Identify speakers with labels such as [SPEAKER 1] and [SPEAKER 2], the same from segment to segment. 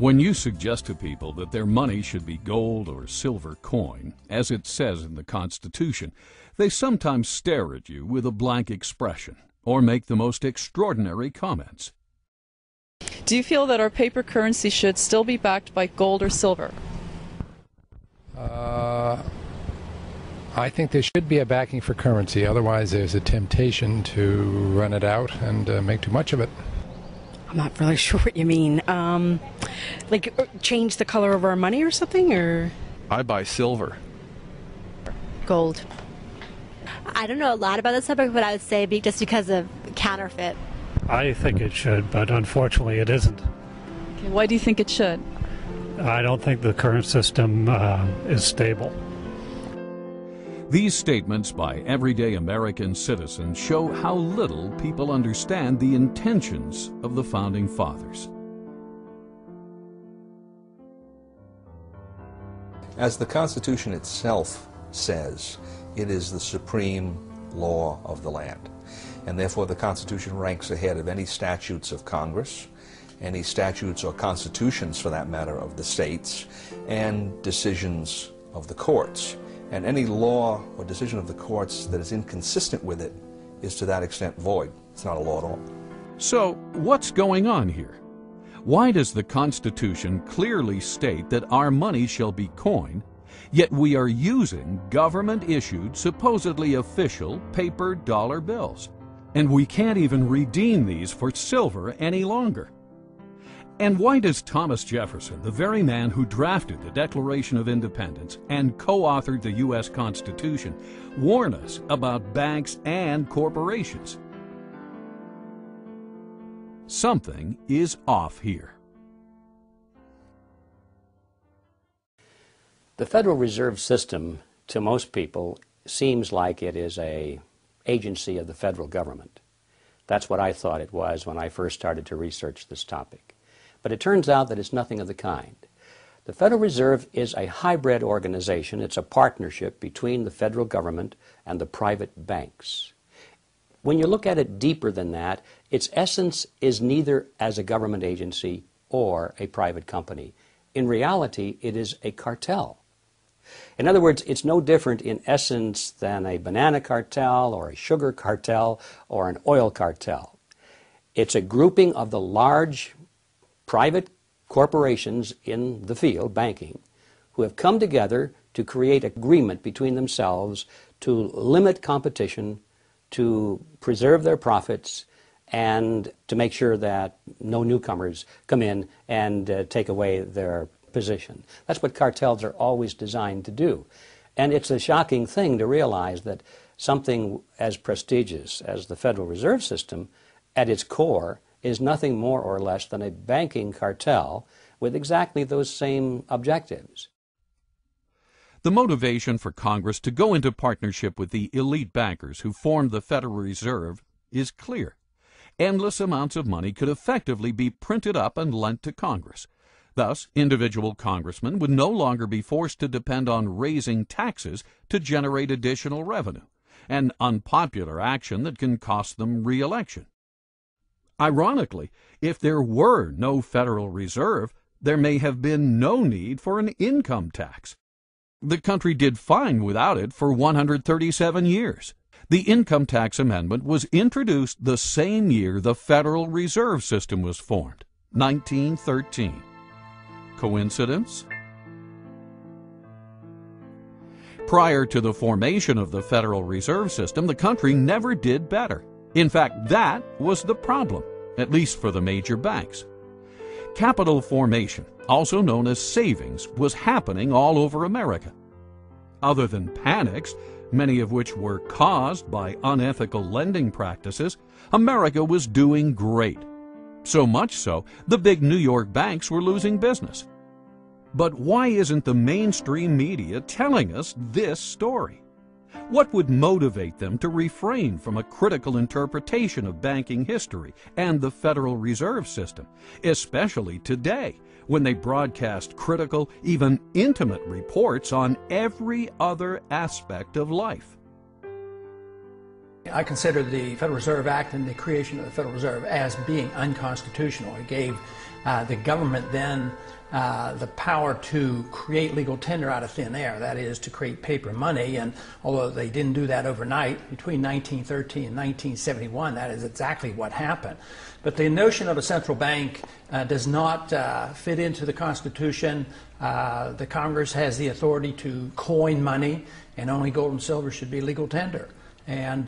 [SPEAKER 1] When you suggest to people that their money should be gold or silver coin, as it says in the Constitution, they sometimes stare at you with a blank expression or make the most extraordinary comments.
[SPEAKER 2] Do you feel that our paper currency should still be backed by gold or silver?
[SPEAKER 3] I think there should be a backing for currency. Otherwise, there's a temptation to run it out and make too much of it.
[SPEAKER 4] I'm not really sure what you mean. Like change the color of our money or something, or?
[SPEAKER 5] I buy silver.
[SPEAKER 4] Gold.
[SPEAKER 6] I don't know a lot about this subject, but I would say just because of counterfeit.
[SPEAKER 7] I think it should, but unfortunately it isn't.
[SPEAKER 2] Okay, why do you think it should?
[SPEAKER 7] I don't think the current system is stable.
[SPEAKER 1] These statements by everyday American citizens show how little people understand the intentions of the Founding Fathers.
[SPEAKER 8] As the Constitution itself says, it is the supreme law of the land. And therefore the Constitution ranks ahead of any statutes of Congress, any statutes or constitutions, for that matter, of the states, and decisions of the courts. And any law or decision of the courts that is inconsistent with it is to that extent void. It's not a law at all.
[SPEAKER 1] So, what's going on here? Why does the Constitution clearly state that our money shall be coin, yet we are using government-issued, supposedly official, paper dollar bills? And we can't even redeem these for silver any longer. And why does Thomas Jefferson, the very man who drafted the Declaration of Independence and co-authored the U.S. Constitution, warn us about banks and corporations? Something is off here.
[SPEAKER 9] The Federal Reserve System, to most people, seems like it is an agency of the federal government. That's what I thought it was when I first started to research this topic. But it turns out that it's nothing of the kind. The Federal Reserve is a hybrid organization. It's a partnership between the federal government and the private banks. When you look at it deeper than that, its essence is neither as a government agency or a private company. In reality, it is a cartel. In other words, it's no different in essence than a banana cartel or a sugar cartel or an oil cartel. It's a grouping of the large private corporations in the field, banking, who have come together to create agreement between themselves to limit competition, to preserve their profits, and to make sure that no newcomers come in and take away their position. That's what cartels are always designed to do. And it's a shocking thing to realize that something as prestigious as the Federal Reserve System, at its core, is nothing more or less than a banking cartel with exactly those same objectives.
[SPEAKER 1] The motivation for Congress to go into partnership with the elite bankers who formed the Federal Reserve is clear. Endless amounts of money could effectively be printed up and lent to Congress. Thus, individual congressmen would no longer be forced to depend on raising taxes to generate additional revenue, an unpopular action that can cost them re-election. Ironically, if there were no Federal Reserve, there may have been no need for an income tax. The country did fine without it for 137 years. The Income Tax Amendment was introduced the same year the Federal Reserve System was formed, 1913. Coincidence? Prior to the formation of the Federal Reserve System, the country never did better. In fact, that was the problem, at least for the major banks. Capital formation, also known as savings, was happening all over America. Other than panics, many of which were caused by unethical lending practices, America was doing great. So much so, the big New York banks were losing business. But why isn't the mainstream media telling us this story? What would motivate them to refrain from a critical interpretation of banking history and the Federal Reserve System, especially today, when they broadcast critical, even intimate reports on every other aspect of life?
[SPEAKER 5] I consider the Federal Reserve Act and the creation of the Federal Reserve as being unconstitutional. It gave the government then the power to create legal tender out of thin air, that is, to create paper money. And although they didn't do that overnight, between 1913 and 1971, that is exactly what happened. But the notion of a central bank does not fit into the Constitution. The Congress has the authority to coin money, and only gold and silver should be legal tender. And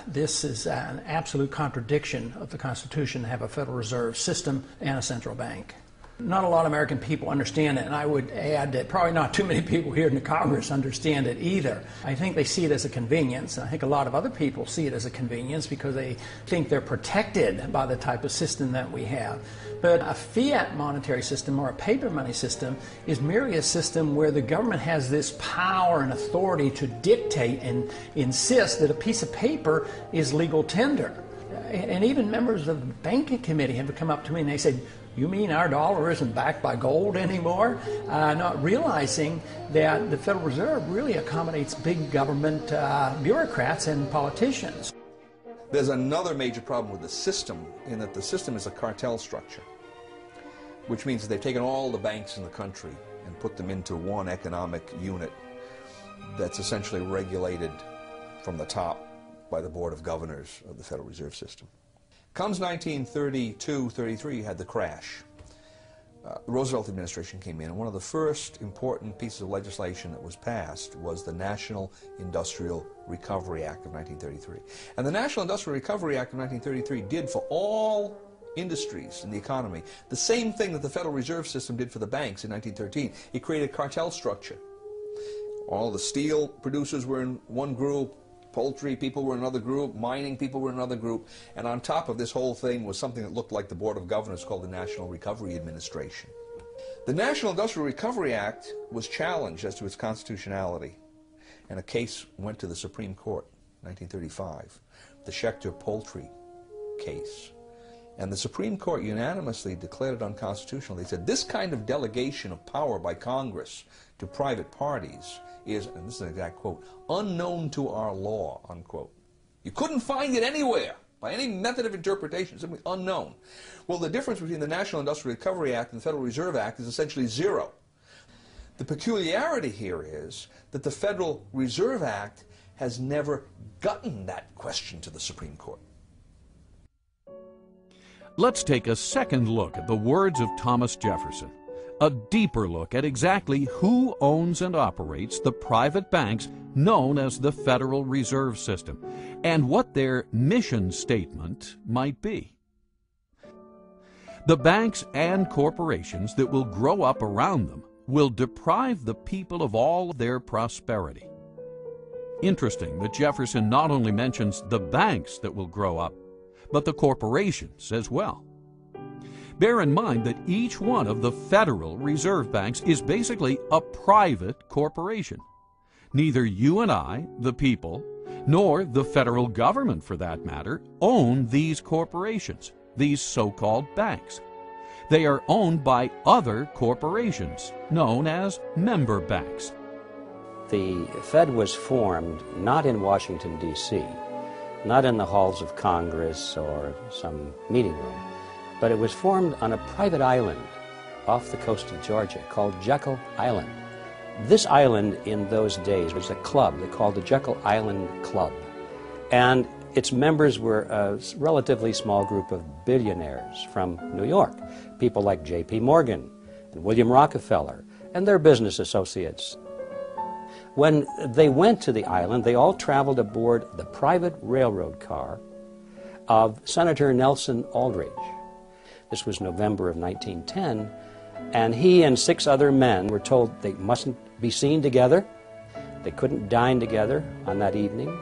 [SPEAKER 5] this is an absolute contradiction of the Constitution to have a Federal Reserve System and a central bank. Not a lot of American people understand it, and I would add that probably not too many people here in the Congress understand it either. I think they see it as a convenience, and I think a lot of other people see it as a convenience because they think they're protected by the type of system that we have. But a fiat monetary system or a paper money system is merely a system where the government has this power and authority to dictate and insist that a piece of paper is legal tender. And even members of the banking committee have come up to me and they said, "You mean our dollar isn't backed by gold anymore?" Not realizing that the Federal Reserve really accommodates big government bureaucrats and politicians.
[SPEAKER 8] There's another major problem with the system in that the system is a cartel structure, which means that they've taken all the banks in the country and put them into one economic unit that's essentially regulated from the top by the Board of Governors of the Federal Reserve System. Comes 1932-33, had the crash. The Roosevelt administration came in, and one of the first important pieces of legislation that was passed was the National Industrial Recovery Act of 1933. And the National Industrial Recovery Act of 1933 did for all industries in the economy the same thing that the Federal Reserve System did for the banks in 1913. It created a cartel structure. All the steel producers were in one group, poultry people were in another group, mining people were in another group, and on top of this whole thing was something that looked like the Board of Governors called the National Recovery Administration. The National Industrial Recovery Act was challenged as to its constitutionality, and a case went to the Supreme Court in 1935, the Schechter poultry case. And the Supreme Court unanimously declared it unconstitutional. They said this kind of delegation of power by Congress to private parties is, and this is an exact quote, unknown to our law, unquote. You couldn't find it anywhere by any method of interpretation, simply unknown. Well, the difference between the National Industrial Recovery Act and the Federal Reserve Act is essentially zero. The peculiarity here is that the Federal Reserve Act has never gotten that question to the Supreme Court.
[SPEAKER 1] Let's take a second look at the words of Thomas Jefferson. A deeper look at exactly who owns and operates the private banks known as the Federal Reserve System, and what their mission statement might be. The banks and corporations that will grow up around them will deprive the people of all their prosperity. Interesting that Jefferson not only mentions the banks that will grow up, but the corporations as well. Bear in mind that each one of the Federal Reserve Banks is basically a private corporation. Neither you and I, the people, nor the federal government, for that matter, own these corporations, these so-called banks. They are owned by other corporations, known as member banks.
[SPEAKER 9] The Fed was formed not in Washington, D.C., not in the halls of Congress or some meeting room, but it was formed on a private island off the coast of Georgia called Jekyll Island. This island in those days was a club they called the Jekyll Island Club, and its members were a relatively small group of billionaires from New York, people like J.P. Morgan and William Rockefeller and their business associates. When they went to the island, they all traveled aboard the private railroad car of Senator Nelson Aldrich. This was November of 1910, and he and 6 other men were told they mustn't be seen together, they couldn't dine together on that evening,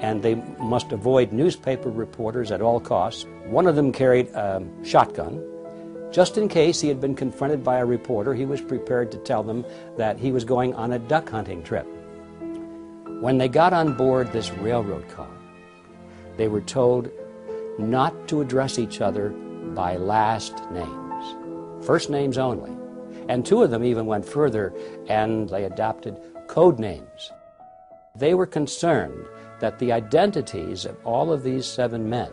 [SPEAKER 9] and they must avoid newspaper reporters at all costs. One of them carried a shotgun. Just in case he had been confronted by a reporter, he was prepared to tell them that he was going on a duck hunting trip. When they got on board this railroad car, they were told not to address each other by last names, first names only. And 2 of them even went further and they adopted code names. They were concerned that the identities of all of these 7 men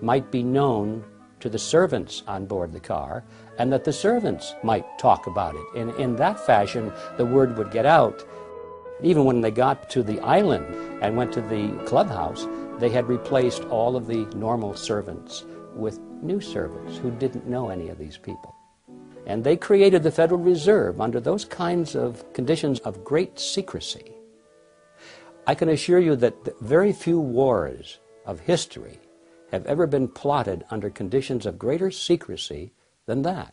[SPEAKER 9] might be known to the servants on board the car, and that the servants might talk about it. In that fashion, the word would get out. Even when they got to the island and went to the clubhouse, they had replaced all of the normal servants with new servants who didn't know any of these people. And they created the Federal Reserve under those kinds of conditions of great secrecy. I can assure you that very few wars of history have ever been plotted under conditions of greater secrecy than that.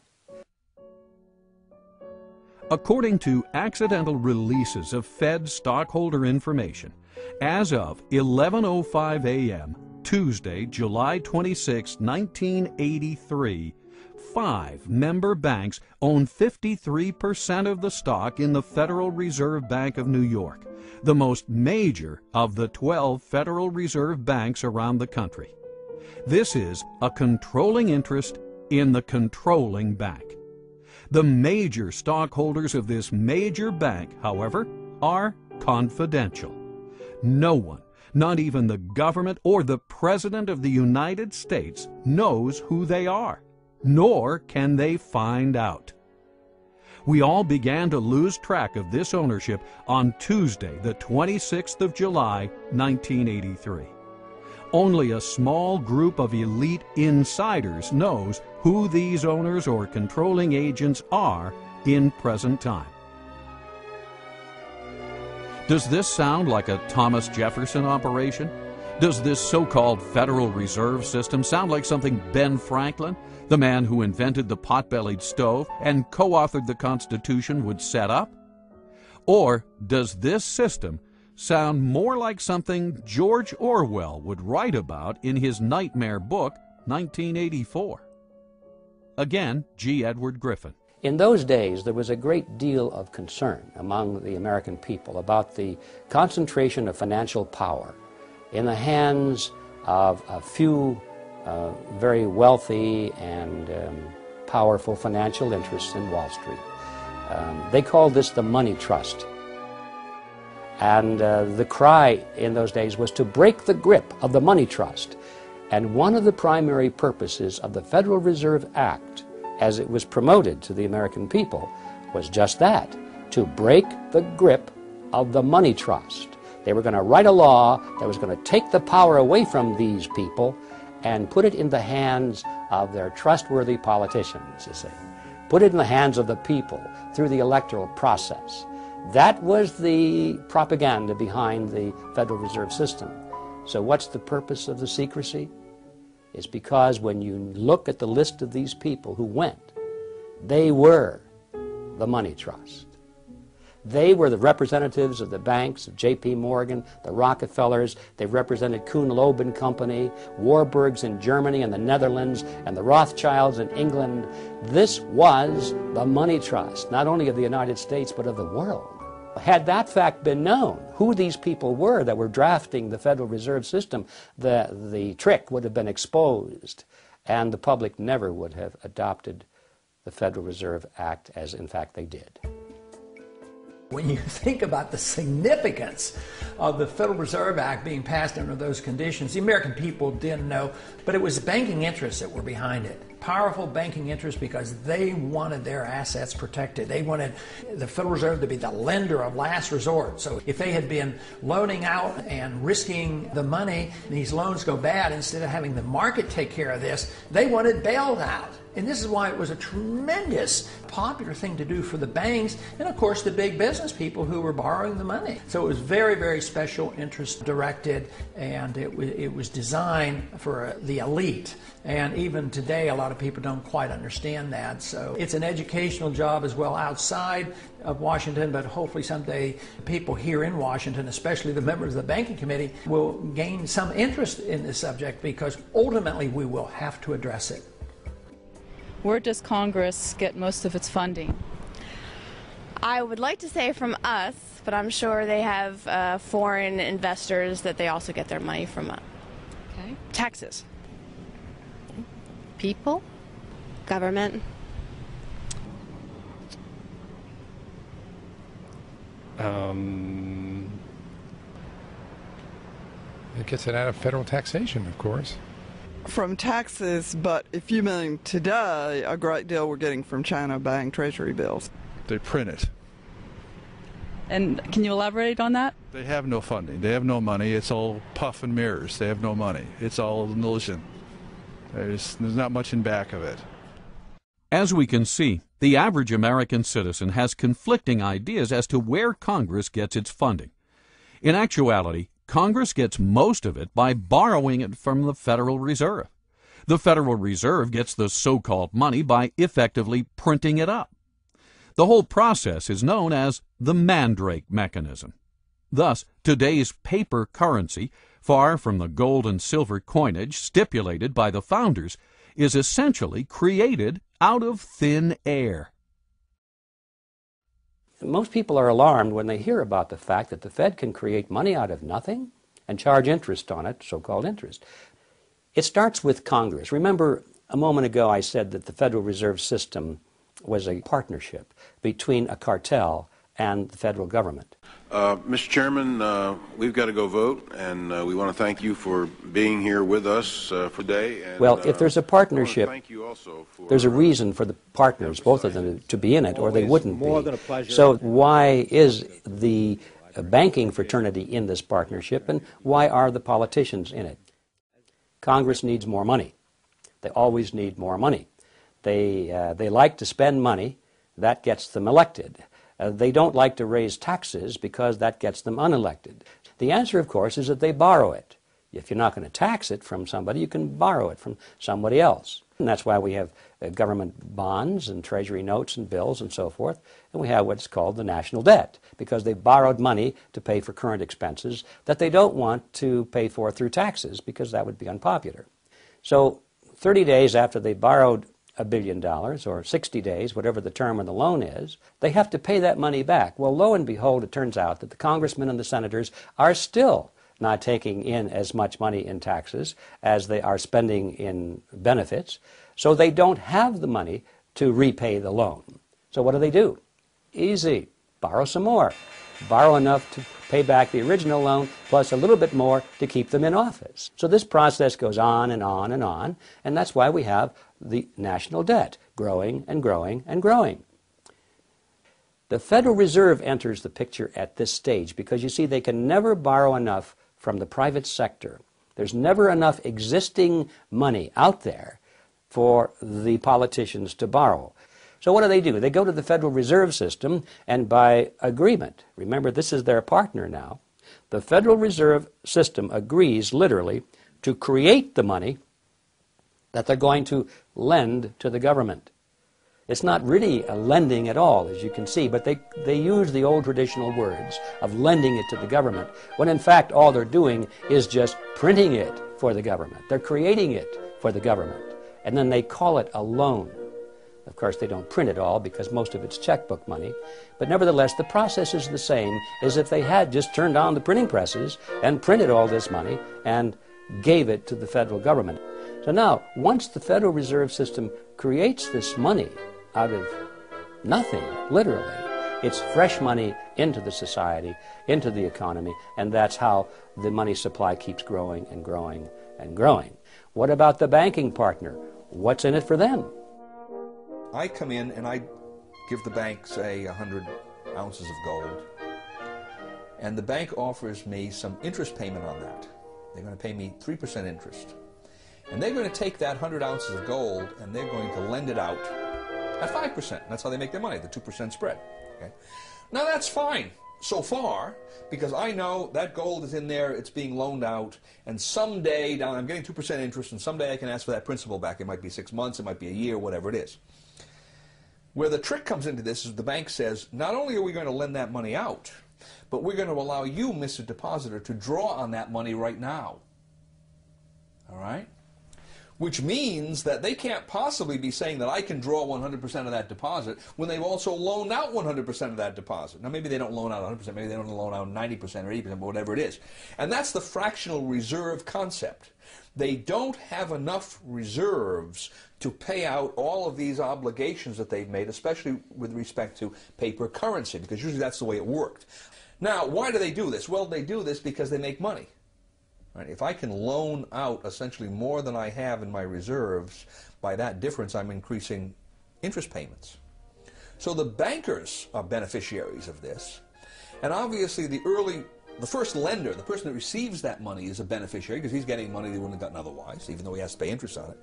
[SPEAKER 1] According to accidental releases of Fed stockholder information, as of 11:05 a.m., Tuesday, July 26, 1983, 5 member banks own 53% of the stock in the Federal Reserve Bank of New York, the most major of the 12 Federal Reserve banks around the country. This is a controlling interest in the controlling bank. The major stockholders of this major bank, however, are confidential. No one, not even the government or the President of the United States, knows who they are, nor can they find out. We all began to lose track of this ownership on Tuesday, the 26th of July, 1983. Only a small group of elite insiders knows who these owners or controlling agents are in present time. Does this sound like a Thomas Jefferson operation? Does this so-called Federal Reserve System sound like something Ben Franklin, the man who invented the pot-bellied stove and co-authored the Constitution, would set up? Or does this system sound more like something George Orwell would write about in his nightmare book, 1984? Again, G. Edward Griffin.
[SPEAKER 9] In those days, there was a great deal of concern among the American people about the concentration of financial power in the hands of a few very wealthy and powerful financial interests in Wall Street. They called this the money trust. And the cry in those days was to break the grip of the money trust. And one of the primary purposes of the Federal Reserve Act, as it was promoted to the American people, was just that, to break the grip of the money trust. They were going to write a law that was going to take the power away from these people and put it in the hands of their trustworthy politicians, you see. Put it in the hands of the people through the electoral process. That was the propaganda behind the Federal Reserve System. So what's the purpose of the secrecy? It's because when you look at the list of these people who went, they were the money trust. They were the representatives of the banks, of J.P. Morgan, the Rockefellers. They represented Kuhn-Loeb and Company, Warburgs in Germany and the Netherlands, and the Rothschilds in England. This was the money trust, not only of the United States, but of the world. Had that fact been known, who these people were that were drafting the Federal Reserve System, the trick would have been exposed, and the public never would have adopted the Federal Reserve Act as, in fact, they did.
[SPEAKER 5] When you think about the significance of the Federal Reserve Act being passed under those conditions, the American people didn't know, but it was banking interests that were behind it. Powerful banking interests, because they wanted their assets protected. They wanted the Federal Reserve to be the lender of last resort. So if they had been loaning out and risking the money, these loans go bad, instead of having the market take care of this, they wanted bailed out. And this is why it was a tremendous popular thing to do for the banks and, of course, the big business people who were borrowing the money. So it was very, very special interest directed, and it was designed for the elite. And even today, a lot of people don't quite understand that. So it's an educational job as well outside of Washington, but hopefully someday people here in Washington, especially the members of the Banking Committee, will gain some interest in this subject, because ultimately we will have to address it.
[SPEAKER 2] Where does Congress get most of its funding?
[SPEAKER 10] I would like to say from us, but I'm sure they have foreign investors that they also get their money from.
[SPEAKER 2] Okay.
[SPEAKER 4] Taxes.
[SPEAKER 6] People? Government?
[SPEAKER 3] It gets it out of federal taxation, of course.
[SPEAKER 11] From taxes, but if you mean today, a great deal we're getting from China buying treasury bills.
[SPEAKER 12] They print it.
[SPEAKER 2] And can you elaborate on that?
[SPEAKER 12] They have no funding. They have no money. It's all puff and mirrors. They have no money. It's all an illusion. There's not much in back of it.
[SPEAKER 1] As we can see, the average American citizen has conflicting ideas as to where Congress gets its funding. In actuality, Congress gets most of it by borrowing it from the Federal Reserve. The Federal Reserve gets the so-called money by effectively printing it up. The whole process is known as the Mandrake mechanism. Thus, today's paper currency, far from the gold and silver coinage stipulated by the founders, is essentially created out of thin air.
[SPEAKER 9] Most people are alarmed when they hear about the fact that the Fed can create money out of nothing and charge interest on it, so-called interest. It starts with Congress. Remember, a moment ago I said that the Federal Reserve System was a partnership between a cartel and the federal government.
[SPEAKER 13] Mr. Chairman, we've got to go vote, and we want to thank you for being here with us for today. And,
[SPEAKER 9] well, if there's a partnership,
[SPEAKER 13] thank you also for,
[SPEAKER 9] there's a reason for the partners, both of them, to be in it, or they wouldn't be. So why is the banking fraternity in this partnership, and why are the politicians in it? Congress needs more money. They always need more money. They like to spend money. That gets them elected. They don't like to raise taxes because that gets them unelected. The answer, of course, is that they borrow it. If you're not going to tax it from somebody, you can borrow it from somebody else. And that's why we have government bonds and treasury notes and bills and so forth. And we have what's called the national debt, because they've borrowed money to pay for current expenses that they don't want to pay for through taxes, because that would be unpopular. So 30 days after they borrowed $1 billion, or 60 days, whatever the term of the loan is, they have to pay that money back. Well, lo and behold, it turns out that the congressmen and the senators are still not taking in as much money in taxes as they are spending in benefits, so they don't have the money to repay the loan. So what do? Easy. Borrow some more. Borrow enough to pay back the original loan, plus a little bit more to keep them in office. So this process goes on and on and on, and that's why we have the national debt growing and growing and growing. The Federal Reserve enters the picture at this stage because, you see, they can never borrow enough from the private sector. There's never enough existing money out there for the politicians to borrow. So what do? They go to the Federal Reserve System, and by agreement, remember this is their partner now, the Federal Reserve System agrees literally to create the money that they're going to lend to the government. It's not really a lending at all, as you can see, but they use the old traditional words of lending it to the government, when in fact all they're doing is just printing it for the government. They're creating it for the government, and then they call it a loan. Of course, they don't print it all because most of it's checkbook money, but nevertheless, the process is the same as if they had just turned on the printing presses and printed all this money and gave it to the federal government. So now, once the Federal Reserve System creates this money out of nothing, literally, it's fresh money into the society, into the economy, and that's how the money supply keeps growing and growing and growing. What about the banking partner? What's in it for them?
[SPEAKER 8] I come in and I give the bank, say, 100 ounces of gold, and the bank offers me some interest payment on that. They're going to pay me 3% interest. And they're going to take that 100 ounces of gold and they're going to lend it out at 5%. That's how they make their money, the 2% spread. Okay? Now that's fine so far, because I know that gold is in there, it's being loaned out, and someday I'm getting 2% interest, and someday I can ask for that principal back. It might be 6 months, it might be a year, whatever it is. Where the trick comes into this is the bank says, not only are we going to lend that money out, but we're going to allow you, Mr. Depositor, to draw on that money right now. All right? Which means that they can't possibly be saying that I can draw 100% of that deposit when they've also loaned out 100% of that deposit. Now, maybe they don't loan out 100%, maybe they don't loan out 90% or 80%, but whatever it is. And that's the fractional reserve concept. They don't have enough reserves to pay out all of these obligations that they've made, especially with respect to paper currency, because usually that's the way it worked. Now, why do they do this? Well, they do this because they make money. Right? If I can loan out essentially more than I have in my reserves, by that difference I'm increasing interest payments. So the bankers are beneficiaries of this, and obviously the first lender, the person that receives that money, is a beneficiary because he's getting money they wouldn't have gotten otherwise, even though he has to pay interest on it.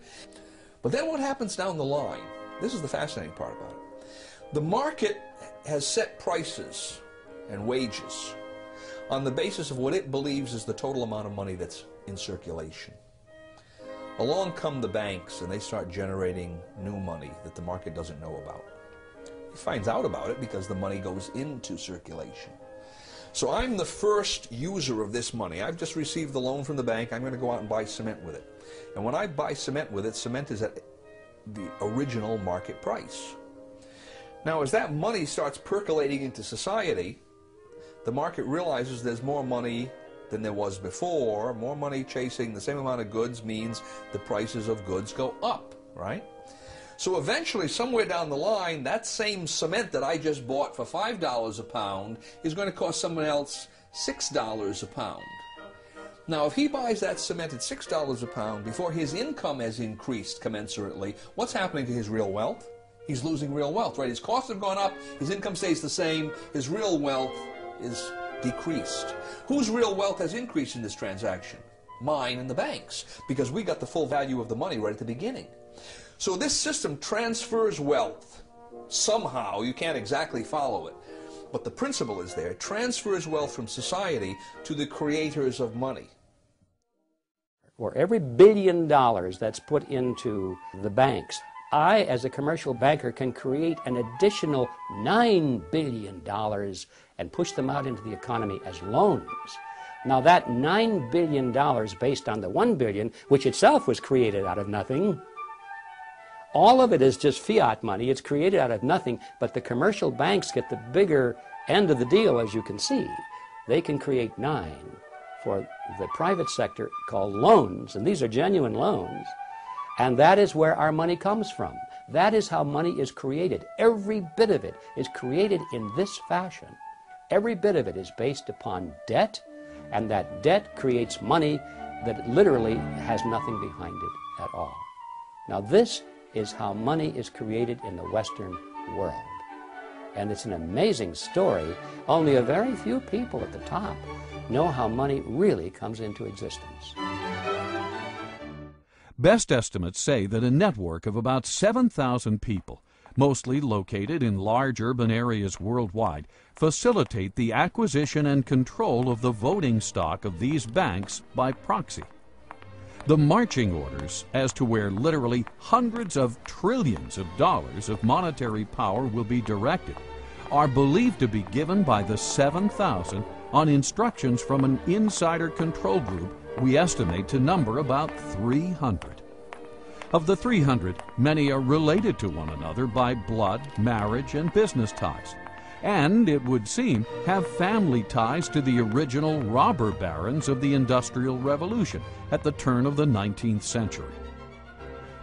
[SPEAKER 8] But then what happens down the line? This is the fascinating part about it. The market has set prices and wages on the basis of what it believes is the total amount of money that's in circulation. Along come the banks and they start generating new money that the market doesn't know about. It finds out about it because the money goes into circulation. So I'm the first user of this money. I've just received the loan from the bank. I'm going to go out and buy cement with it. And when I buy cement with it, cement is at the original market price. Now, as that money starts percolating into society, the market realizes there's more money than there was before. More money chasing the same amount of goods means the prices of goods go up, right? So eventually, somewhere down the line, that same cement that I just bought for $5 a pound is going to cost someone else $6 a pound. Now, if he buys that cement at $6 a pound before his income has increased commensurately, what's happening to his real wealth? He's losing real wealth, right? His costs have gone up, his income stays the same, his real wealth is decreased. Whose real wealth has increased in this transaction? Mine and the bank's, because we got the full value of the money right at the beginning. So this system transfers wealth. Somehow, you can't exactly follow it, but the principle is there. It transfers wealth from society to the creators of money.
[SPEAKER 9] For every $1 billion that's put into the banks, I, as a commercial banker, can create an additional $9 billion and push them out into the economy as loans. Now that $9 billion based on the $1 billion, which itself was created out of nothing, all of it is just fiat money. It's created out of nothing, but the commercial banks get the bigger end of the deal, as you can see. They can create 9 for the private sector called loans, and these are genuine loans. And that is where our money comes from. That is how money is created. Every bit of it is created in this fashion. Every bit of it is based upon debt, and that debt creates money that literally has nothing behind it at all. Now this is how money is created in the Western world. And it's an amazing story. Only a very few people at the top know how money really comes into existence.
[SPEAKER 1] Best estimates say that a network of about 7,000 people, mostly located in large urban areas worldwide, facilitate the acquisition and control of the voting stock of these banks by proxy. The marching orders as to where literally hundreds of trillions of dollars of monetary power will be directed are believed to be given by the 7,000 on instructions from an insider control group we estimate to number about 300. Of the 300, many are related to one another by blood, marriage, and business ties, and, it would seem, have family ties to the original robber barons of the Industrial Revolution at the turn of the 19th century.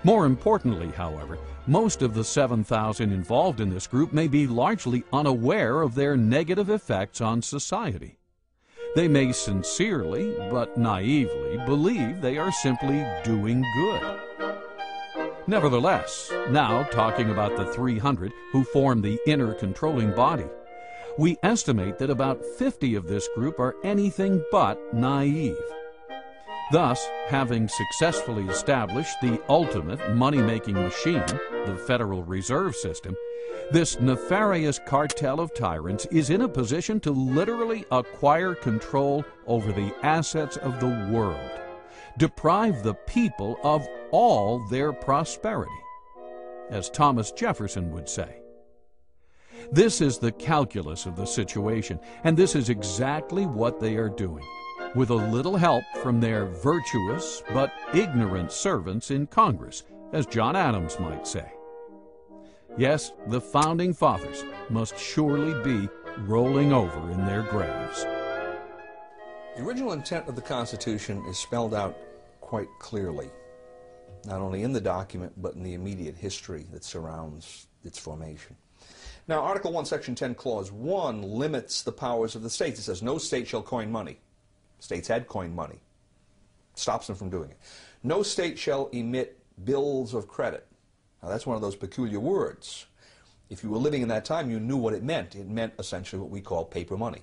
[SPEAKER 1] More importantly, however, most of the 7,000 involved in this group may be largely unaware of their negative effects on society. They may sincerely, but naively, believe they are simply doing good. Nevertheless, now talking about the 300 who form the inner controlling body, we estimate that about 50 of this group are anything but naive. Thus, having successfully established the ultimate money-making machine, the Federal Reserve System, this nefarious cartel of tyrants is in a position to literally acquire control over the assets of the world, deprive the people of all their prosperity, as Thomas Jefferson would say. This is the calculus of the situation, and this is exactly what they are doing, with a little help from their virtuous but ignorant servants in Congress, as John Adams might say. Yes, the Founding Fathers must surely be rolling over in their graves.
[SPEAKER 8] The original intent of the Constitution is spelled out quite clearly, not only in the document, but in the immediate history that surrounds its formation. Now, Article 1, Section 10, Clause 1 limits the powers of the states. It says, no state shall coin money. States had coined money. stops them from doing it. No state shall emit bills of credit. Now that's one of those peculiar words. If you were living in that time, you knew what it meant. It meant essentially what we call paper money.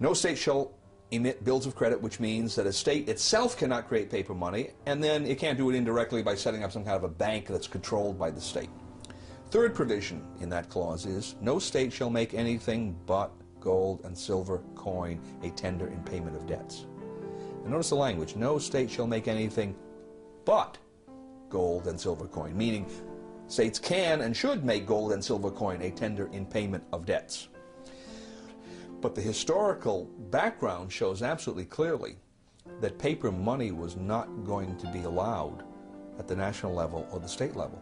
[SPEAKER 8] No state shall emit bills of credit, which means that a state itself cannot create paper money, and then it can't do it indirectly by setting up some kind of a bank that's controlled by the state. Third provision in that clause is, no state shall make anything but gold and silver coin a tender in payment of debts. And notice the language, no state shall make anything but gold and silver coin, meaning states can and should make gold and silver coin a tender in payment of debts. But the historical background shows absolutely clearly that paper money was not going to be allowed at the national level or the state level.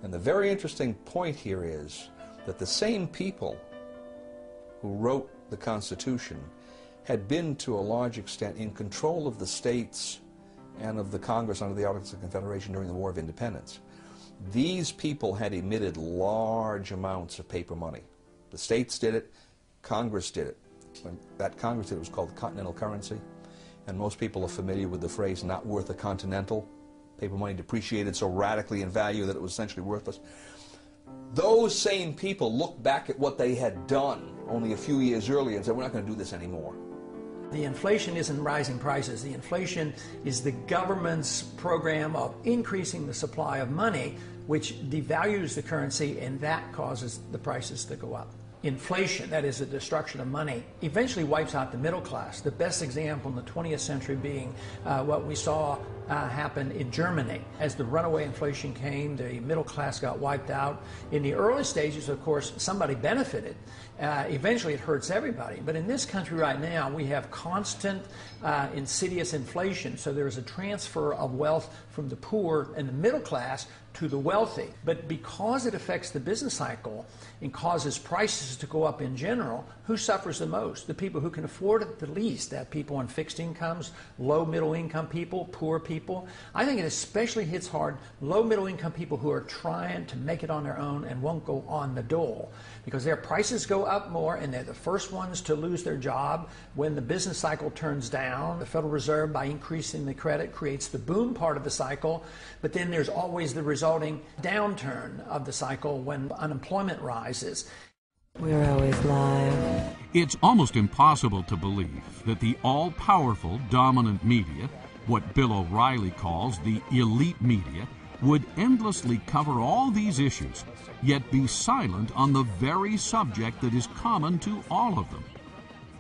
[SPEAKER 8] And the very interesting point here is that the same people who wrote the Constitution had been to a large extent in control of the states and of the Congress under the Articles of Confederation during the War of Independence. These people had emitted large amounts of paper money. The states did it, Congress did it. When that Congress did it, it was called the continental currency, and most people are familiar with the phrase not worth a continental. Paper money depreciated so radically in value that it was essentially worthless. Those same people looked back at what they had done only a few years earlier and said, we're not going to do this anymore.
[SPEAKER 5] The inflation isn't rising prices. The inflation is the government's program of increasing the supply of money, which devalues the currency, and that causes the prices to go up. Inflation, that is the destruction of money, eventually wipes out the middle class. The best example in the 20th century being what we saw happen in Germany. As the runaway inflation came, the middle class got wiped out. In the early stages, of course, somebody benefited. Eventually it hurts everybody. But in this country right now, we have constant insidious inflation. So there is a transfer of wealth from the poor and the middle class to the wealthy. But because it affects the business cycle and causes prices to go up in general, who suffers the most? The people who can afford it the least. That people on fixed incomes, low middle income people, poor people. I think it especially hits hard low middle income people who are trying to make it on their own and won't go on the dole, because their prices go up more and they're the first ones to lose their job when the business cycle turns down. The Federal Reserve, by increasing the credit, creates the boom part of the cycle, but then there's always the resulting downturn of the cycle when unemployment rises.
[SPEAKER 14] We're always live.
[SPEAKER 1] It's almost impossible to believe that the all-powerful dominant media, what Bill O'Reilly calls the elite media, would endlessly cover all these issues, yet be silent on the very subject that is common to all of them: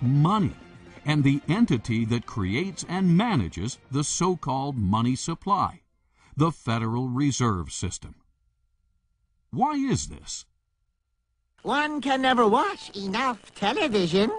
[SPEAKER 1] money, and the entity that creates and manages the so-called money supply, the Federal Reserve System. Why is this?
[SPEAKER 15] One can never watch enough television.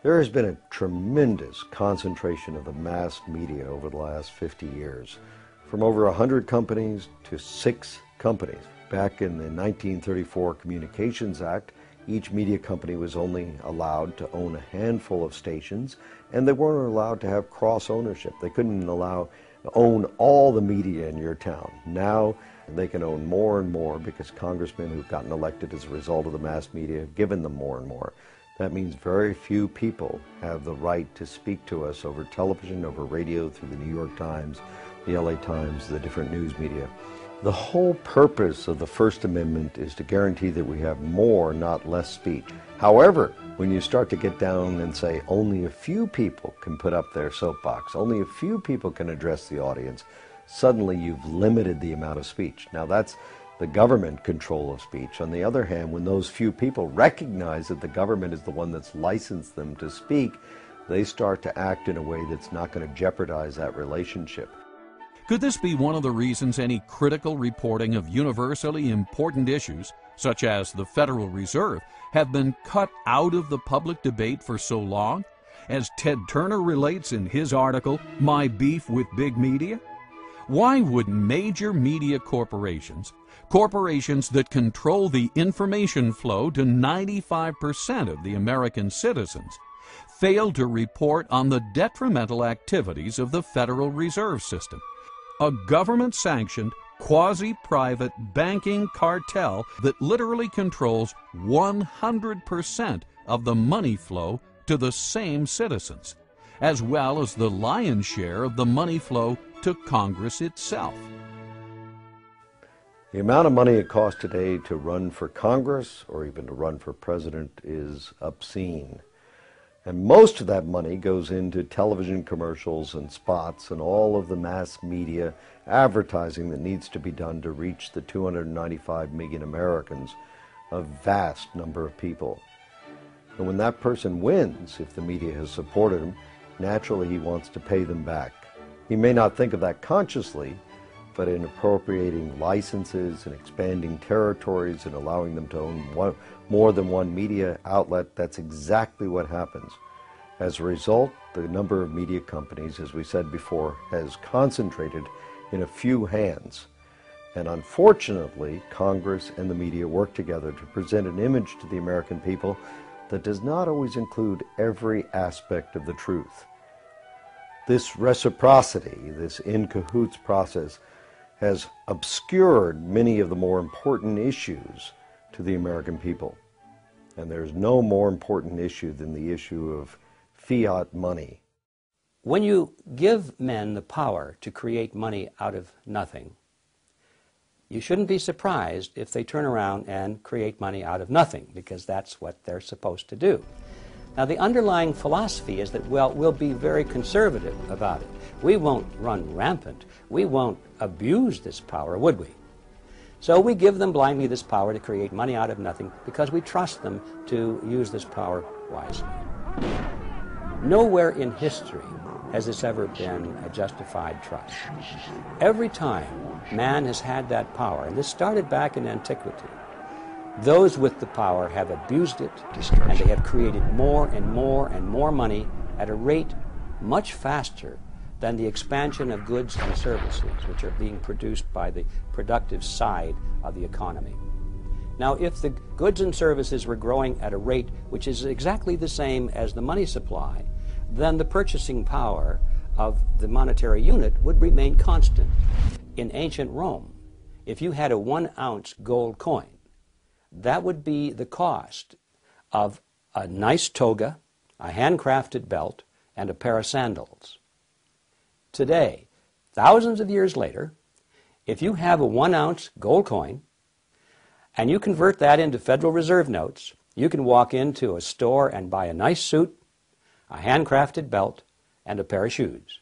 [SPEAKER 16] There has been a tremendous concentration of the mass media over the last 50 years, from over 100 companies to 6 companies. Back in the 1934 Communications Act, each media company was only allowed to own a handful of stations, and they weren't allowed to have cross-ownership. They couldn't own all the media in your town. Now they can own more and more because congressmen who've gotten elected as a result of the mass media have given them more and more. That means very few people have the right to speak to us over television, over radio, through the New York Times, the LA Times, the different news media. The whole purpose of the First Amendment is to guarantee that we have more, not less speech. However, when you start to get down and say only a few people can put up their soapbox, only a few people can address the audience, suddenly you've limited the amount of speech. Now that's the government control of speech. On the other hand, when those few people recognize that the government is the one that's licensed them to speak, they start to act in a way that's not going to jeopardize that relationship.
[SPEAKER 1] Could this be one of the reasons any critical reporting of universally important issues, such as the Federal Reserve, have been cut out of the public debate for so long? As Ted Turner relates in his article, My Beef with Big Media? Why would major media corporations that control the information flow to 95% of the American citizens, fail to report on the detrimental activities of the Federal Reserve System, a government-sanctioned, quasi-private banking cartel that literally controls 100% of the money flow to the same citizens, as well as the lion's share of the money flow to Congress itself.
[SPEAKER 16] The amount of money it costs today to run for Congress or even to run for president is obscene. And most of that money goes into television commercials and spots and all of the mass media advertising that needs to be done to reach the 295 million Americans, a vast number of people. And when that person wins, if the media has supported him, naturally he wants to pay them back. He may not think of that consciously, but in appropriating licenses and expanding territories and allowing them to own more than one media outlet, that's exactly what happens. As a result, the number of media companies, as we said before, has concentrated in a few hands. And unfortunately, Congress and the media work together to present an image to the American people that does not always include every aspect of the truth. This reciprocity, this in cahoots process, has obscured many of the more important issues to the American people. And there's no more important issue than the issue of fiat money.
[SPEAKER 9] When you give men the power to create money out of nothing, you shouldn't be surprised if they turn around and create money out of nothing, because that's what they're supposed to do. Now, the underlying philosophy is that, well, we'll be very conservative about it. We won't run rampant. We won't abuse this power, would we? So we give them blindly this power to create money out of nothing because we trust them to use this power wisely. Nowhere in history has this ever been a justified trust. Every time man has had that power, and this started back in antiquity, those with the power have abused it, and they have created more and more and more money at a rate much faster than the expansion of goods and services which are being produced by the productive side of the economy. Now, if the goods and services were growing at a rate which is exactly the same as the money supply, then the purchasing power of the monetary unit would remain constant. In ancient Rome, if you had a 1-ounce gold coin, that would be the cost of a nice toga, a handcrafted belt, and a pair of sandals. Today, thousands of years later, if you have a 1-ounce gold coin and you convert that into Federal Reserve notes, you can walk into a store and buy a nice suit, a handcrafted belt, and a pair of shoes.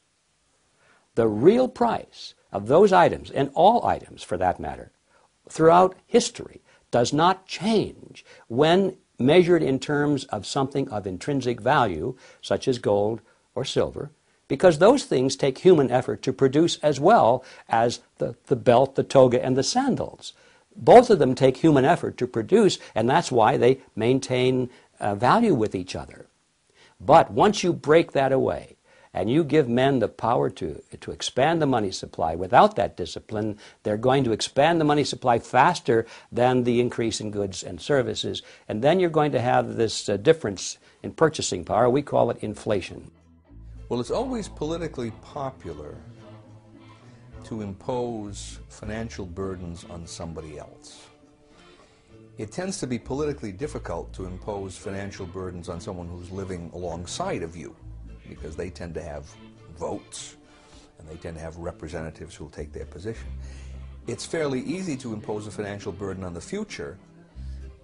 [SPEAKER 9] The real price of those items, and all items for that matter, throughout history, does not change when measured in terms of something of intrinsic value, such as gold or silver, because those things take human effort to produce as well as the belt, the toga, and the sandals. Both of them take human effort to produce, and that's why they maintain value with each other. But once you break that away, and you give men the power to expand the money supply without that discipline, they're going to expand the money supply faster than the increase in goods and services. And then you're going to have this difference in purchasing power. We call it inflation.
[SPEAKER 8] Well, it's always politically popular to impose financial burdens on somebody else. It tends to be politically difficult to impose financial burdens on someone who's living alongside of you, because they tend to have votes and they tend to have representatives who will take their position. It's fairly easy to impose a financial burden on the future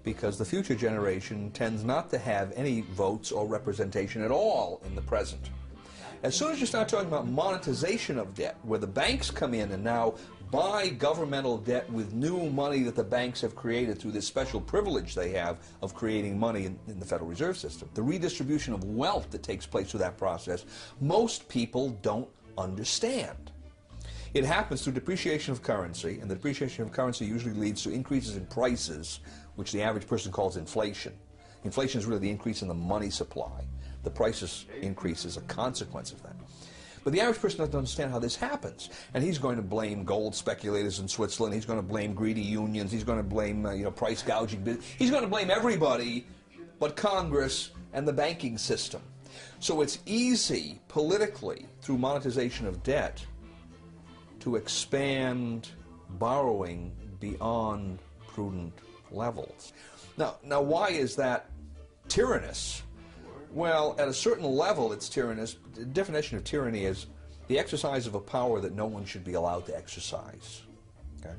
[SPEAKER 8] because the future generation tends not to have any votes or representation at all in the present. As soon as you start talking about monetization of debt, where the banks come in and now buy governmental debt with new money that the banks have created through this special privilege they have of creating money in the Federal Reserve System, the redistribution of wealth that takes place through that process, most people don't understand. It happens through depreciation of currency, and the depreciation of currency usually leads to increases in prices, which the average person calls inflation. Inflation is really the increase in the money supply. The prices increase as a consequence of that. But the average person doesn't understand how this happens, and he's going to blame gold speculators in Switzerland. He's going to blame greedy unions. He's going to blame price gouging. He's going to blame everybody but Congress and the banking system. So it's easy politically through monetization of debt to expand borrowing beyond prudent levels. Now why is that tyrannous. Well, at a certain level, it's tyrannous. The definition of tyranny is the exercise of a power that no one should be allowed to exercise. Okay?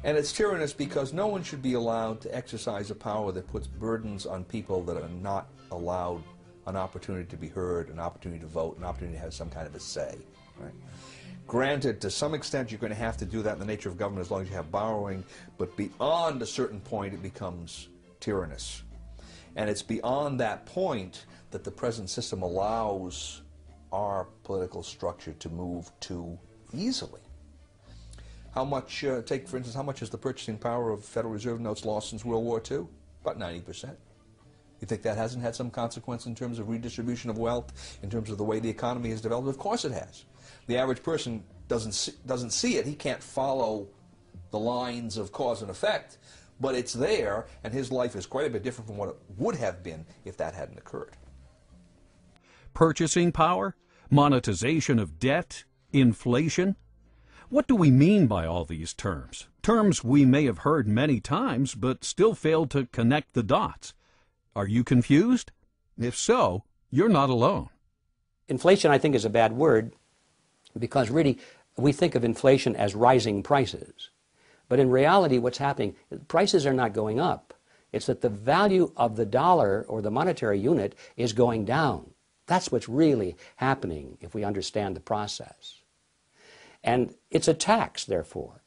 [SPEAKER 8] And it's tyrannous because no one should be allowed to exercise a power that puts burdens on people that are not allowed an opportunity to be heard, an opportunity to vote, an opportunity to have some kind of a say. Right? Granted, to some extent, you're going to have to do that in the nature of government as long as you have borrowing, but beyond a certain point, it becomes tyrannous. And it's beyond that point that the present system allows our political structure to move too easily. How much, take for instance, how much is the purchasing power of Federal Reserve notes lost since World War II? About 90%. You think that hasn't had some consequence in terms of redistribution of wealth, in terms of the way the economy has developed? Of course it has. The average person doesn't see it. He can't follow the lines of cause and effect, but it's there, and his life is quite a bit different from what it would have been if that hadn't occurred.
[SPEAKER 1] Purchasing power, monetization of debt, inflation. What do we mean by all these terms? Terms we may have heard many times, but still fail to connect the dots. Are you confused? If so, you're not alone.
[SPEAKER 9] Inflation, I think, is a bad word because really we think of inflation as rising prices. But in reality, what's happening, prices are not going up. It's that the value of the dollar or the monetary unit is going down. That's what's really happening if we understand the process. And it's a tax, therefore.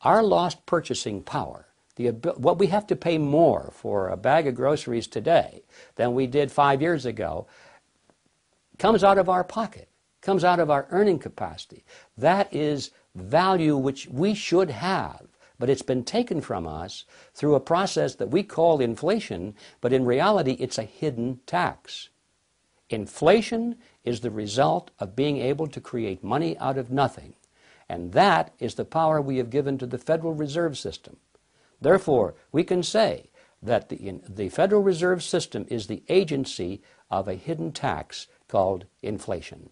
[SPEAKER 9] Our lost purchasing power, what we have to pay more for a bag of groceries today than we did 5 years ago, comes out of our pocket, comes out of our earning capacity. That is value which we should have, but it's been taken from us through a process that we call inflation, but in reality it's a hidden tax. Inflation is the result of being able to create money out of nothing, and that is the power we have given to the Federal Reserve System. Therefore, we can say that the Federal Reserve System is the agency of a hidden tax called inflation.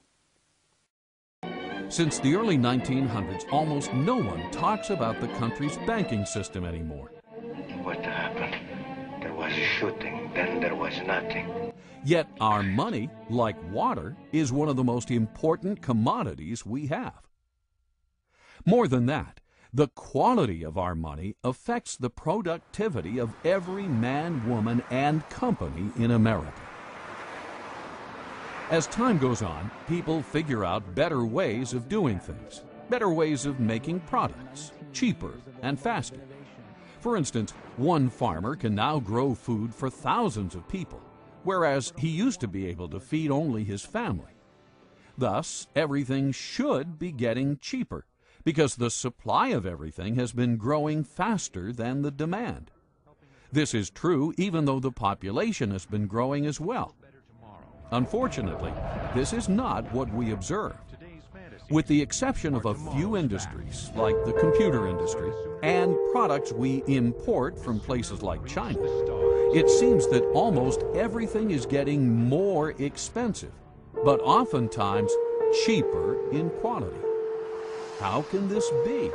[SPEAKER 1] Since the early 1900s, almost no one talks about the country's banking system anymore.
[SPEAKER 17] What happened? There was a shooting, then there was nothing.
[SPEAKER 1] Yet our money, like water, is one of the most important commodities we have. More than that, the quality of our money affects the productivity of every man, woman, and company in America. As time goes on, people figure out better ways of doing things, better ways of making products, cheaper and faster. For instance, one farmer can now grow food for thousands of people, whereas he used to be able to feed only his family. Thus, everything should be getting cheaper, because the supply of everything has been growing faster than the demand. This is true even though the population has been growing as well. Unfortunately, this is not what we observed. With the exception of a few industries, like the computer industry, and products we import from places like China, it seems that almost everything is getting more expensive, but oftentimes cheaper in quality. How can this be?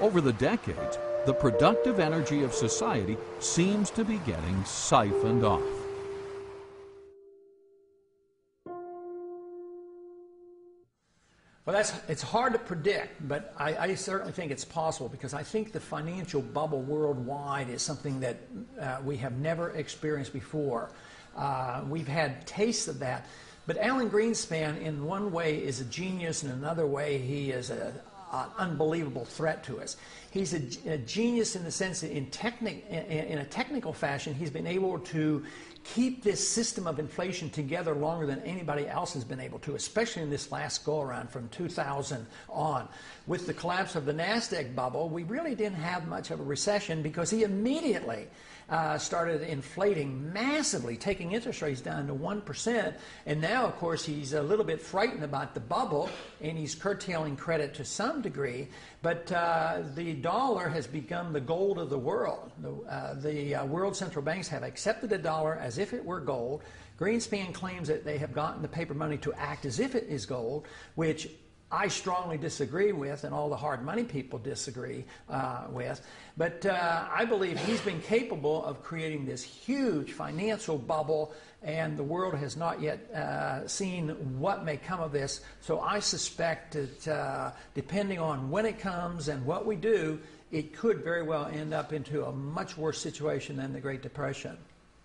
[SPEAKER 1] Over the decades, the productive energy of society seems to be getting siphoned off.
[SPEAKER 5] Well, it's hard to predict, but I certainly think it's possible, because I think the financial bubble worldwide is something that we have never experienced before. We've had tastes of that. But Alan Greenspan, in one way, is a genius, and in another way, he is an unbelievable threat to us. He's a genius in the sense that in a technical fashion, he's been able to keep this system of inflation together longer than anybody else has been able to, especially in this last go-around from 2000 on. With the collapse of the NASDAQ bubble, we really didn't have much of a recession because he immediately started inflating massively, taking interest rates down to 1%. And now, of course, he's a little bit frightened about the bubble, and he's curtailing credit to some degree. But the dollar has become the gold of the world. The world central banks have accepted the dollar as if it were gold. Greenspan claims that they have gotten the paper money to act as if it is gold, which I strongly disagree with, and all the hard money people disagree with. But I believe he's been capable of creating this huge financial bubble, and the world has not yet seen what may come of this. So I suspect that depending on when it comes and what we do, it could very well end up into a much worse situation than the Great Depression.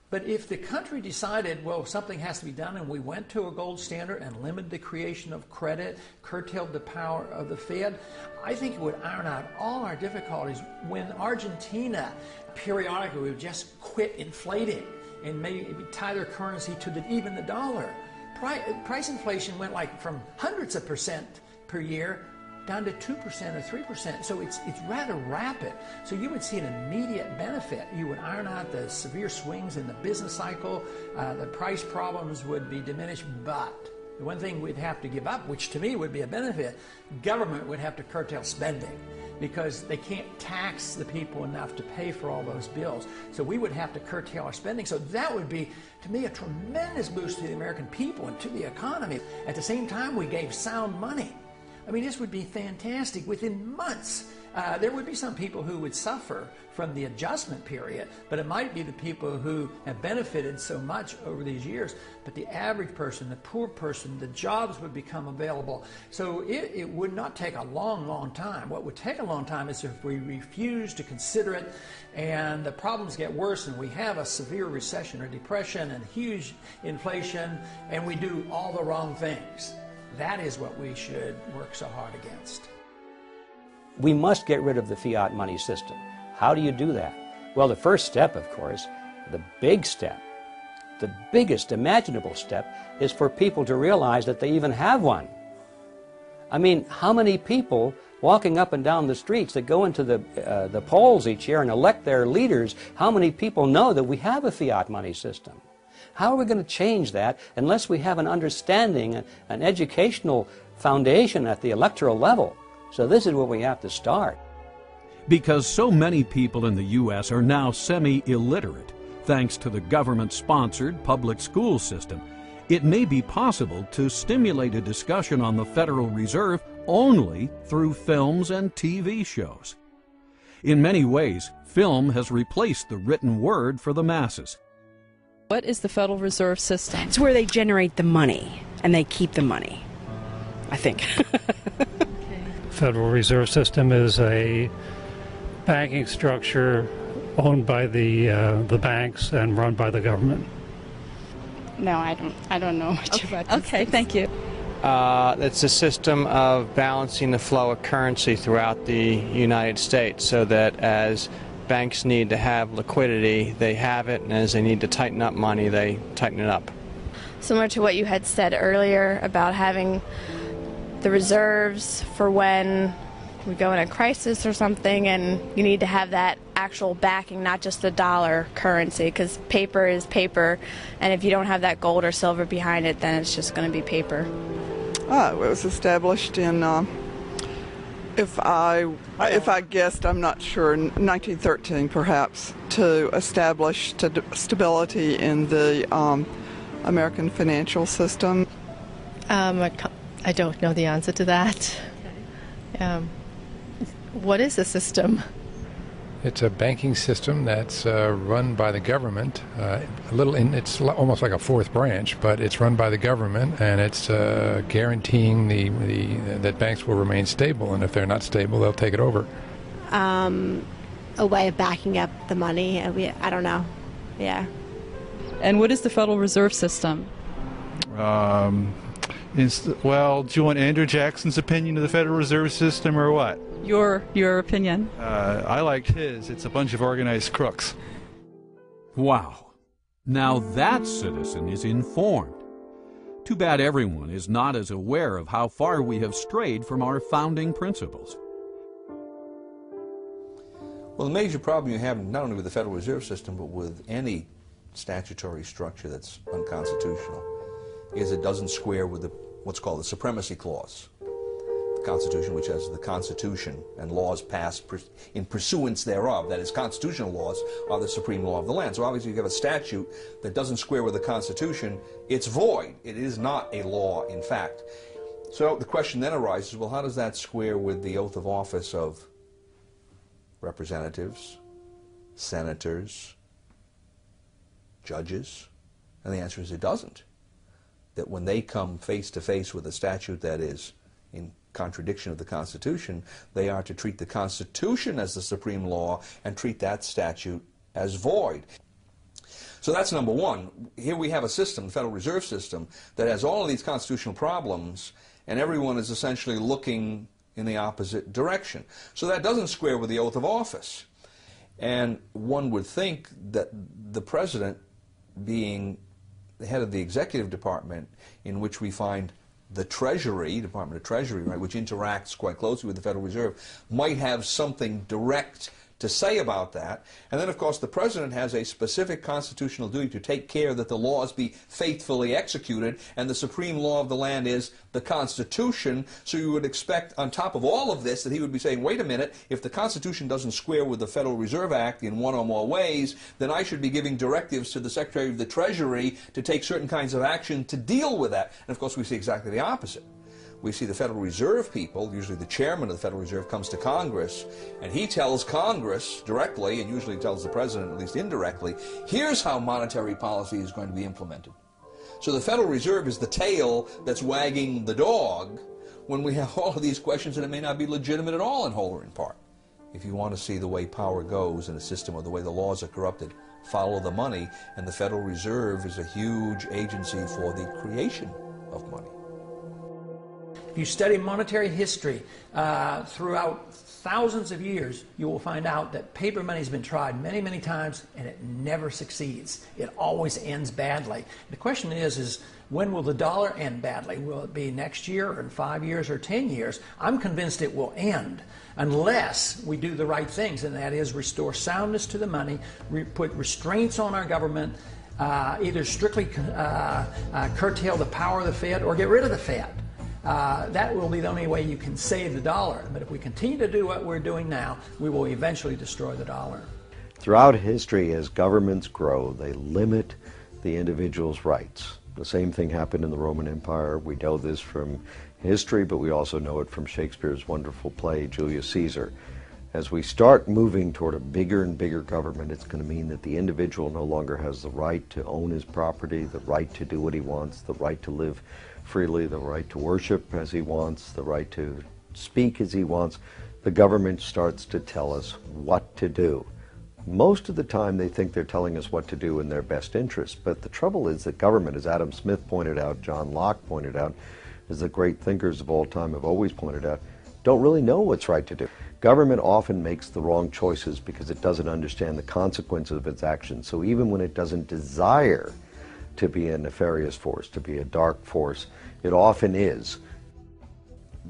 [SPEAKER 5] But if the country decided, well, something has to be done, and we went to a gold standard and limited the creation of credit, curtailed the power of the Fed, I think it would iron out all our difficulties. When Argentina periodically would just quit inflating and maybe tie their currency to even the dollar, price inflation went like from hundreds of percent per year down to 2% or 3%. So it's rather rapid. So you would see an immediate benefit. You would iron out the severe swings in the business cycle. The price problems would be diminished. But the one thing we'd have to give up, which to me would be a benefit, government would have to curtail spending, because they can't tax the people enough to pay for all those bills. So we would have to curtail our spending. So that would be, to me, a tremendous boost to the American people and to the economy. At the same time, we gave sound money. I mean, this would be fantastic. Within months, there would be some people who would suffer from the adjustment period, but it might be the people who have benefited so much over these years. But the average person, the poor person, the jobs would become available. So it would not take a long, long time. What would take a long time is if we refuse to consider it and the problems get worse and we have a severe recession or depression and huge inflation and we do all the wrong things. That is what we should work so hard against.
[SPEAKER 9] We must get rid of the fiat money system. How do you do that? Well, the first step, of course, the big step, the biggest imaginable step, is for people to realize that they even have one. I mean, how many people walking up and down the streets that go into the polls each year and elect their leaders, how many people know that we have a fiat money system? How are we going to change that unless we have an understanding, an educational foundation at the electoral level? So this is where we have to start.
[SPEAKER 1] Because so many people in the U.S. are now semi-illiterate, thanks to the government-sponsored public school system, it may be possible to stimulate a discussion on the Federal Reserve only through films and TV shows. In many ways, film has replaced the written word for the masses.
[SPEAKER 2] What is the Federal Reserve System?
[SPEAKER 4] It's where they generate the money and they keep the money, I think.
[SPEAKER 7] Federal Reserve System is a banking structure owned by the banks and run by the government.
[SPEAKER 18] No, I don't know much about this.
[SPEAKER 2] Okay, thank you.
[SPEAKER 19] It's a system of balancing the flow of currency throughout the United States so that as banks need to have liquidity, they have it, and as they need to tighten up money, they tighten it up.
[SPEAKER 10] Similar to what you had said earlier about having the reserves for when we go in a crisis or something, and you need to have that actual backing, not just the dollar currency, because paper is paper, and if you don't have that gold or silver behind it, then it's just going to be paper.
[SPEAKER 11] It was established in, if I guessed, I'm not sure, 1913 perhaps, to establish stability in the American financial system.
[SPEAKER 20] I don't know the answer to that. What is the system?
[SPEAKER 3] It's a banking system that's run by the government. It's almost like a fourth branch, but it's run by the government, and it's guaranteeing that banks will remain stable. And if they're not stable, they'll take it over.
[SPEAKER 6] A way of backing up the money. I don't know. Yeah.
[SPEAKER 2] And what is the Federal Reserve System?
[SPEAKER 12] Well, do you want Andrew Jackson's opinion of the Federal Reserve System or what?
[SPEAKER 2] Your opinion.
[SPEAKER 12] I liked his. It's a bunch of organized crooks.
[SPEAKER 1] Wow. Now that citizen is informed. Too bad everyone is not as aware of how far we have strayed from our founding principles.
[SPEAKER 8] Well, the major problem you have not only with the Federal Reserve System, but with any statutory structure that's unconstitutional, is it doesn't square with what's called the Supremacy Clause. The Constitution, which has the Constitution and laws passed in pursuance thereof, that is, constitutional laws, are the supreme law of the land. So obviously you have a statute that doesn't square with the Constitution, it's void. It is not a law, in fact. So the question then arises, well, how does that square with the oath of office of representatives, senators, judges? And the answer is it doesn't. That when they come face to face with a statute that is in contradiction of the Constitution, they are to treat the Constitution as the supreme law and treat that statute as void. So that's number one. Here we have a system, the Federal Reserve System, that has all of these constitutional problems, and everyone is essentially looking in the opposite direction. So that doesn't square with the oath of office. And one would think that the president, being the head of the executive department, in which we find the Treasury, Department of Treasury, right, which interacts quite closely with the Federal Reserve, might have something direct to say about that. And then, of course, the president has a specific constitutional duty to take care that the laws be faithfully executed, and the supreme law of the land is the Constitution. So you would expect, on top of all of this, that he would be saying, wait a minute, if the Constitution doesn't square with the Federal Reserve Act in one or more ways, then I should be giving directives to the Secretary of the Treasury to take certain kinds of action to deal with that. And, of course, we see exactly the opposite. We see the Federal Reserve people, usually the chairman of the Federal Reserve comes to Congress, and he tells Congress directly, and usually tells the president at least indirectly, here's how monetary policy is going to be implemented. So the Federal Reserve is the tail that's wagging the dog when we have all of these questions, and it may not be legitimate at all in whole or in part. If you want to see the way power goes in a system or the way the laws are corrupted, follow the money, and the Federal Reserve is a huge agency for the creation of money.
[SPEAKER 5] If you study monetary history throughout thousands of years, you will find out that paper money has been tried many, many times, and it never succeeds. It always ends badly. The question is when will the dollar end badly? Will it be next year, or in 5 years, or 10 years? I'm convinced it will end unless we do the right things, and that is restore soundness to the money, put restraints on our government, either strictly curtail the power of the Fed or get rid of the Fed. That will be the only way you can save the dollar. But if we continue to do what we're doing now, we will eventually destroy the dollar.
[SPEAKER 16] Throughout history, as governments grow, they limit the individual's rights. The same thing happened in the Roman Empire. We know this from history, but we also know it from Shakespeare's wonderful play, Julius Caesar. As we start moving toward a bigger and bigger government, it's going to mean that the individual no longer has the right to own his property, the right to do what he wants, the right to live freely, the right to worship as he wants, the right to speak as he wants. The government starts to tell us what to do. Most of the time they think they're telling us what to do in their best interest, but the trouble is that government, as Adam Smith pointed out, John Locke pointed out, as the great thinkers of all time have always pointed out, don't really know what's right to do. Government often makes the wrong choices because it doesn't understand the consequences of its actions. So even when it doesn't desire to be a nefarious force, to be a dark force, it often is.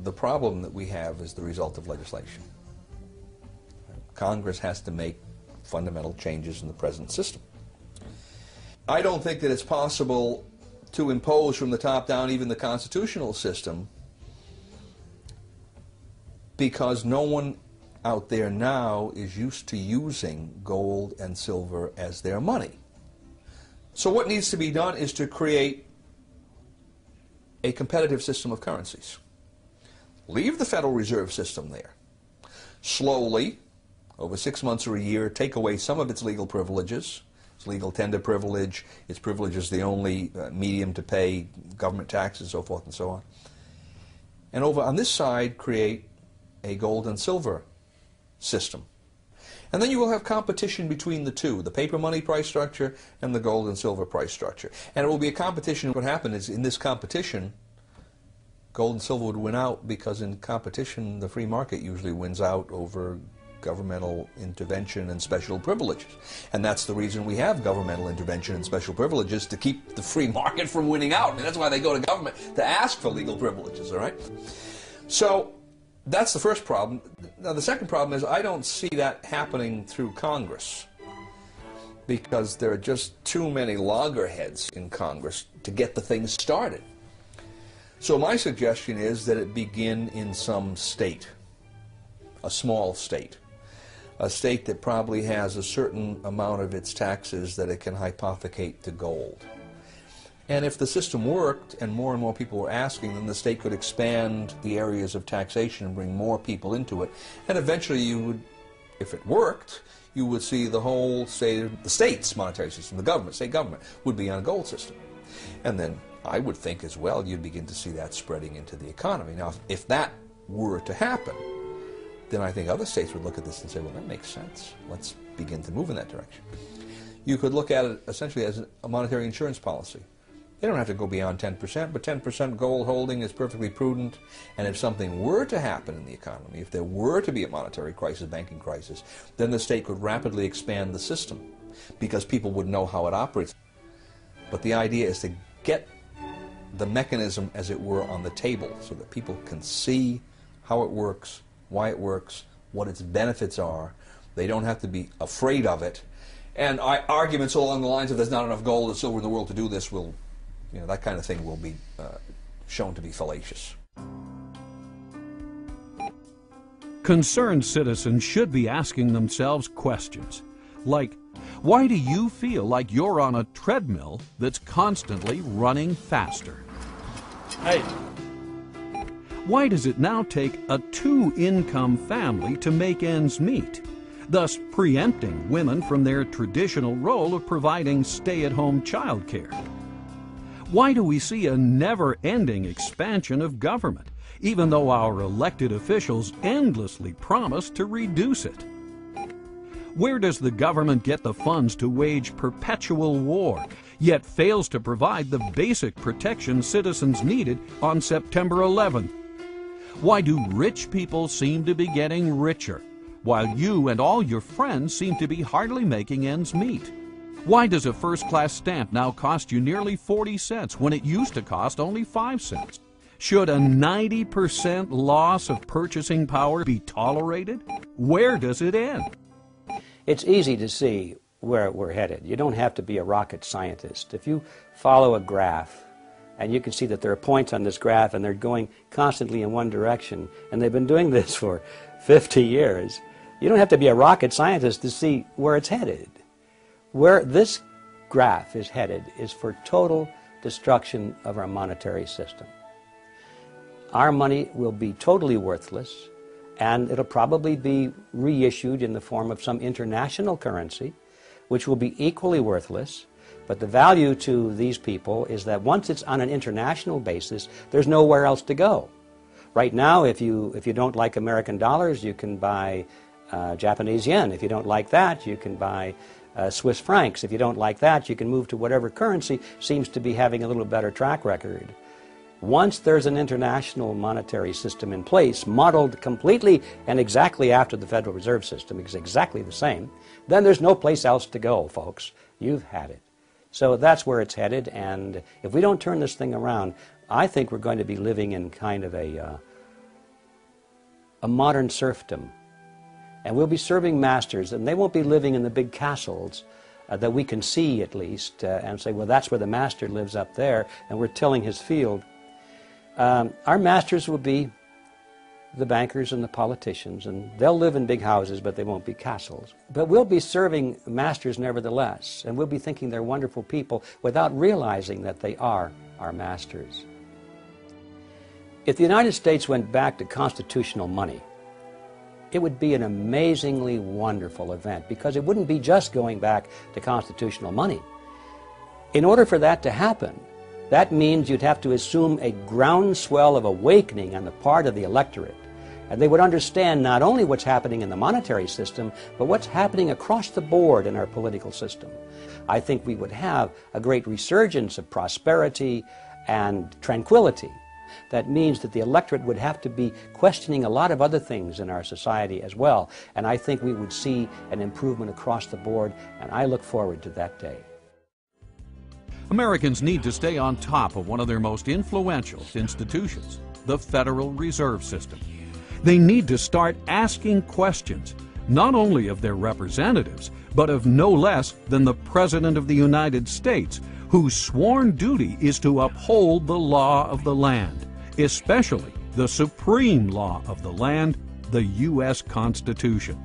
[SPEAKER 8] The problem that we have is the result of legislation. Congress has to make fundamental changes in the present system. I don't think that it's possible to impose from the top down even the constitutional system, because no one out there now is used to using gold and silver as their money. So what needs to be done is to create a competitive system of currencies. Leave the Federal Reserve System there. Slowly, over 6 months or a year, take away some of its legal privileges. Its legal tender privilege, its privilege as the only medium to pay government taxes, so forth and so on. And over on this side, create a gold and silver system. And then you will have competition between the two, the paper money price structure and the gold and silver price structure. And it will be a competition. What happened is, in this competition, gold and silver would win out, because in competition the free market usually wins out over governmental intervention and special privileges. And that's the reason we have governmental intervention and special privileges, to keep the free market from winning out. And that's why they go to government, to ask for legal privileges, all right? So that's the first problem. Now the second problem is, I don't see that happening through Congress, because there are just too many loggerheads in Congress to get the thing started. So my suggestion is that it begin in some state, a small state, a state that probably has a certain amount of its taxes that it can hypothecate to gold. And if the system worked and more people were asking, then the state could expand the areas of taxation and bring more people into it. And eventually you would, if it worked, you would see the whole state, the state's monetary system, the government, state government, would be on a gold system. And then I would think as well you'd begin to see that spreading into the economy. Now, if that were to happen, then I think other states would look at this and say, well, that makes sense. Let's begin to move in that direction. You could look at it essentially as a monetary insurance policy. They don't have to go beyond 10%, but 10% gold holding is perfectly prudent. And if something were to happen in the economy, if there were to be a monetary crisis, banking crisis, then the state could rapidly expand the system because people would know how it operates. But the idea is to get the mechanism, as it were, on the table so that people can see how it works, why it works, what its benefits are. They don't have to be afraid of it. And arguments along the lines of there's not enough gold and silver in the world to do this will, that kind of thing will be shown to be fallacious.
[SPEAKER 1] Concerned citizens should be asking themselves questions like, why do you feel like you're on a treadmill that's constantly running faster?
[SPEAKER 21] Hey.
[SPEAKER 1] Why does it now take a two-income family to make ends meet, thus preempting women from their traditional role of providing stay-at-home childcare? Why do we see a never-ending expansion of government, even though our elected officials endlessly promise to reduce it? Where does the government get the funds to wage perpetual war, yet fails to provide the basic protection citizens needed on September 11th? Why do rich people seem to be getting richer, while you and all your friends seem to be hardly making ends meet? Why does a first-class stamp now cost you nearly 40 cents when it used to cost only 5 cents? Should a 90% loss of purchasing power be tolerated? Where does it end?
[SPEAKER 9] It's easy to see where we're headed. You don't have to be a rocket scientist. If you follow a graph, and you can see that there are points on this graph and they're going constantly in one direction, and they've been doing this for 50 years, you don't have to be a rocket scientist to see where it's headed. Where this graph is headed is for total destruction of our monetary system. Our money will be totally worthless, and it'll probably be reissued in the form of some international currency, which will be equally worthless. But the value to these people is that once it's on an international basis, there's nowhere else to go. Right now, if you don't like American dollars, you can buy Japanese yen. If you don't like that, you can buy Swiss francs. If you don't like that, you can move to whatever currency seems to be having a little better track record. Once there's an international monetary system in place, modeled completely and exactly after the Federal Reserve System, it's exactly the same, then there's no place else to go, folks. You've had it. So that's where it's headed, and if we don't turn this thing around, I think we're going to be living in kind of a modern serfdom. And we'll be serving masters, and they won't be living in the big castles that we can see, at least, and say, well, that's where the master lives up there, and we're tilling his field. Our masters will be the bankers and the politicians, and they'll live in big houses, but they won't be castles. But we'll be serving masters nevertheless, and we'll be thinking they're wonderful people without realizing that they are our masters. If the United States went back to constitutional money, it would be an amazingly wonderful event, because it wouldn't be just going back to constitutional money. In order for that to happen, that means you'd have to assume a groundswell of awakening on the part of the electorate. And they would understand not only what's happening in the monetary system, but what's happening across the board in our political system. I think we would have a great resurgence of prosperity and tranquility. That means that the electorate would have to be questioning a lot of other things in our society as well. And I think we would see an improvement across the board, and I look forward to that day.
[SPEAKER 1] Americans need to stay on top of one of their most influential institutions, the Federal Reserve System. They need to start asking questions, not only of their representatives, but of no less than the President of the United States, whose sworn duty is to uphold the law of the land, especially the supreme law of the land, the U.S. Constitution.